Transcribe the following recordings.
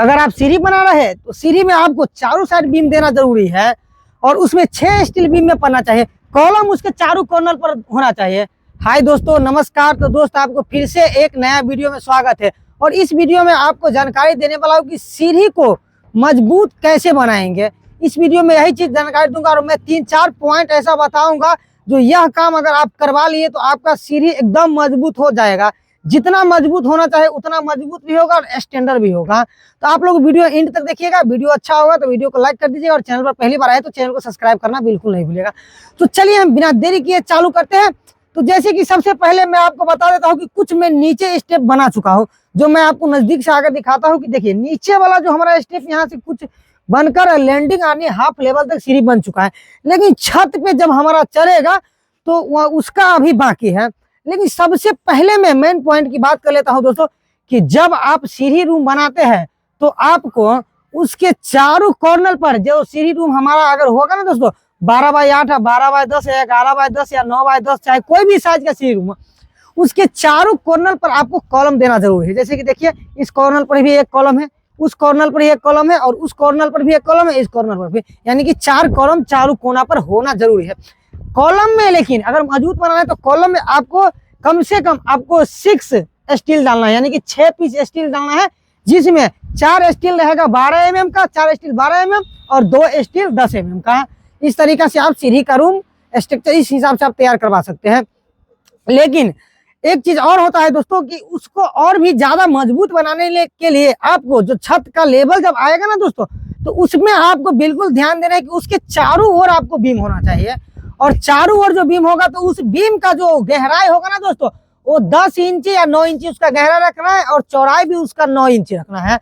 अगर आप सीढ़ी बना रहे हैं तो सीढ़ी में आपको चारों साइड बीम देना जरूरी है और उसमें 6 स्टील बीम में पड़ना चाहिए। कॉलम उसके चारों कॉर्नर पर होना चाहिए। हाय दोस्तों, नमस्कार। तो दोस्त आपको फिर से एक नया वीडियो में स्वागत है और इस वीडियो में आपको जानकारी देने वाला हूँ कि सीढ़ी को मजबूत कैसे बनाएंगे। इस वीडियो में यही चीज जानकारी दूंगा और मैं 3-4 पॉइंट ऐसा बताऊंगा जो यह काम अगर आप करवा लिए तो आपका सीढ़ी एकदम मजबूत हो जाएगा। जितना मजबूत होना चाहिए उतना मजबूत भी होगा और स्टैंडर्ड भी होगा। तो आप लोग वीडियो एंड तक देखिएगा। वीडियो अच्छा होगा तो वीडियो को लाइक कर दीजिएगा और चैनल पर पहली बार आए तो चैनल को सब्सक्राइब करना बिल्कुल नहीं भूलिएगा। तो चलिए हम बिना देरी किए चालू करते हैं। तो जैसे कि सबसे पहले मैं आपको बता देता हूँ कि कुछ मैं नीचे स्टेप बना चुका हूँ जो मैं आपको नजदीक से आकर दिखाता हूँ कि देखिए नीचे वाला जो हमारा स्टेप यहाँ से कुछ बनकर लैंडिंग आने हाफ लेवल तक सीढ़ी बन चुका है, लेकिन छत पे जब हमारा चढ़ेगा तो वह उसका अभी बाकी है। लेकिन सबसे पहले मैं मेन पॉइंट की बात कर लेता हूं दोस्तों कि जब आप सीढ़ी रूम बनाते हैं तो आपको उसके चारों कॉर्नर पर जो सीढ़ी रूम हमारा अगर होगा ना दोस्तों 12x8 है, 12x10 है, 11x10 या 9x10, चाहे कोई भी साइज का सीढ़ी रूम, उसके चारों कॉर्नर पर आपको कॉलम देना जरूरी है। जैसे कि देखिए इस कॉर्नर पर भी एक कॉलम है, उस कॉर्नर पर भी एक कॉलम है और उस कॉर्नर पर भी एक कॉलम है, इस कॉर्नर पर भी, यानी कि 4 कॉलम चारों कोना पर होना जरूरी है कॉलम में। लेकिन अगर मजबूत बनाना है तो कॉलम में आपको कम से कम आपको 6 स्टील डालना है, यानी कि 6 पीस स्टील डालना है, जिसमें 4 स्टील रहेगा 12 mm का, 4 स्टील 12 mm और 2 स्टील 10 mm का। इस तरीका से आप सीढ़ी का रूम स्ट्रक्चर इस हिसाब से आप तैयार करवा सकते हैं। लेकिन एक चीज और होता है दोस्तों कि उसको और भी ज्यादा मजबूत बनाने के लिए आपको जो छत का लेवल जब आएगा ना दोस्तों तो उसमें आपको बिल्कुल ध्यान देना है कि उसके चारों ओर आपको बीम होना चाहिए और चारों ओर जो बीम होगा तो उस बीम का जो गहराई होगा ना दोस्तों वो 10 इंच या 9 इंच उसका गहरा रखना है और चौड़ाई भी उसका 9 इंच रखना है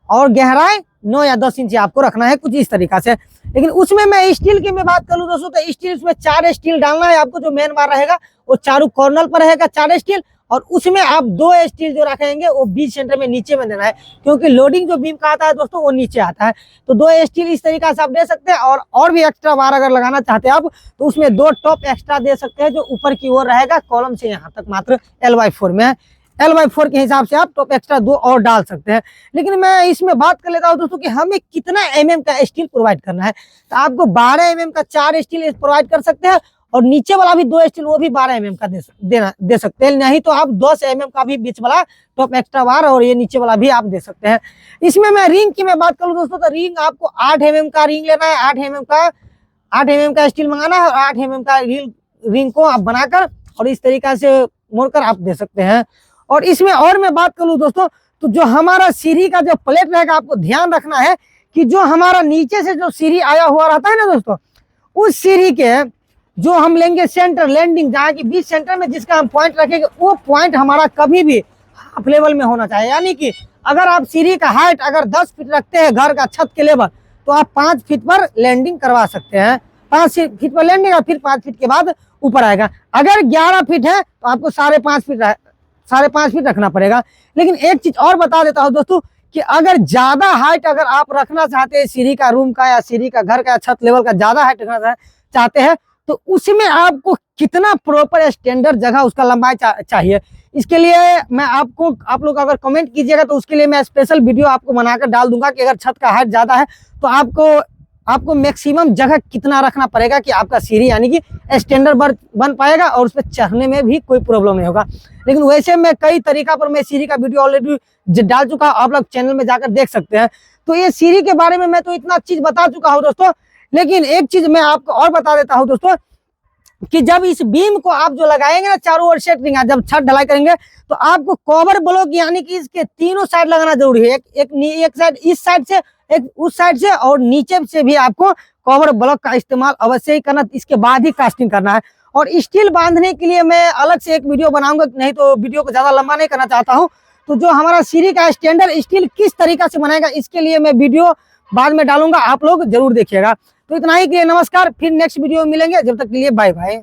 और गहराई 9 या 10 इंच आपको रखना है, कुछ इस तरीका से। लेकिन उसमें मैं स्टील की मैं बात करूं दोस्तों तो स्टील उसमें 4 स्टील डालना है आपको। जो मेन बार रहेगा वो चारों कॉर्नर पर रहेगा 4 स्टील और उसमें आप 2 स्टील जो रखेंगे वो बीच सेंटर में नीचे में देना है, क्योंकि लोडिंग जो बीम का आता है दोस्तों वो नीचे आता है। तो 2 स्टील इस तरीका से आप दे सकते हैं और भी एक्स्ट्रा बार अगर लगाना चाहते हैं आप तो उसमें 2 टॉप एक्स्ट्रा दे सकते हैं जो ऊपर की ओर रहेगा कॉलम से यहाँ तक मात्र L/4 में है। L/4 के हिसाब से आप टॉप एक्स्ट्रा 2 और डाल सकते हैं। लेकिन मैं इसमें बात कर लेता हूं दोस्तों कि हमें कितना mm का स्टील प्रोवाइड करना है। तो आपको 12 mm का 4 स्टील प्रोवाइड कर सकते हैं और नीचे वाला भी 2 स्टील वो भी 12 mm का दे सकते हैं, नहीं तो आप 10 mm का भी बीच वाला टॉप एक्स्ट्रा बार और ये नीचे वाला भी आप दे सकते हैं। इसमें मैं रिंग की मैं बात करूं दोस्तों तो रिंग आपको 8 mm का रिंग लेना है, 8 mm का स्टील मंगाना है और 8 mm का रिंग को आप बनाकर और इस तरीका से मोड़कर आप दे सकते हैं। और इसमें और मैं बात करूं दोस्तों तो जो हमारा सीढ़ी का जो प्लेट रहेगा आपको ध्यान रखना है कि जो हमारा नीचे से जो सीढ़ी आया हुआ रहता है ना दोस्तों उस सीढ़ी के जो हम लेंगे सेंटर लैंडिंग जहाँ की बीच सेंटर में जिसका हम पॉइंट रखेंगे वो पॉइंट हमारा कभी भी हाफ लेवल में होना चाहिए। यानी कि अगर आप सीढ़ी का हाइट अगर 10 फीट रखते हैं घर का छत के लेवल तो आप 5 फीट पर लैंडिंग करवा सकते हैं। 5 फीट पर लैंडिंग और फिर 5 फीट के बाद ऊपर आएगा। अगर 11 फीट है तो आपको 5.5 फीट रखना पड़ेगा। लेकिन एक चीज और बता देता हूँ दोस्तों कि अगर ज्यादा हाइट अगर आप रखना चाहते हैं सीढ़ी का रूम का या सीढ़ी का घर का या छत लेवल का ज्यादा हाइट रखना चाहते हैं तो उसमें आपको कितना प्रॉपर स्टैंडर्ड जगह उसका लंबाई चाहिए। इसके लिए मैं आप लोग अगर कमेंट कीजिएगा तो उसके लिए मैं स्पेशल वीडियो आपको बनाकर डाल दूंगा कि अगर छत का हाइट ज्यादा है तो आपको मैक्सिमम जगह कितना रखना पड़ेगा कि आपका सीढ़ी यानी कि स्टैंडर्ड बन पाएगा और उस पर चढ़ने में भी कोई प्रॉब्लम नहीं होगा। लेकिन वैसे मैं कई तरीका पर मैं सीढ़ी का वीडियो ऑलरेडी डाल चुका हूं, आप लोग चैनल में जाकर देख सकते हैं। तो ये सीढ़ी के बारे में मैं तो इतना चीज बता चुका हूं दोस्तों। लेकिन एक चीज मैं आपको और बता देता हूं दोस्तों कि जब इस बीम को आप जो लगाएंगे ना चारों ओर सेटिंग जब छत ढलाई करेंगे तो आपको कवर ब्लॉक यानी कि इसके तीनों साइड लगाना जरूरी है। एक साइड इस साइड से, एक उस साइड से और नीचे से भी आपको कवर ब्लॉक का इस्तेमाल अवश्य ही करना, इसके बाद ही कास्टिंग करना है। और स्टील बांधने के लिए मैं अलग से एक वीडियो बनाऊंगा, नहीं तो वीडियो को ज्यादा लंबा नहीं करना चाहता हूँ। तो जो हमारा सीढ़ी का स्टैंडर्ड स्टील किस तरीका से बनाएगा इसके लिए मैं वीडियो बाद में डालूंगा, आप लोग जरूर देखिएगा। तो इतना ही के लिए नमस्कार, फिर नेक्स्ट वीडियो में मिलेंगे, जब तक के लिए बाय बाय।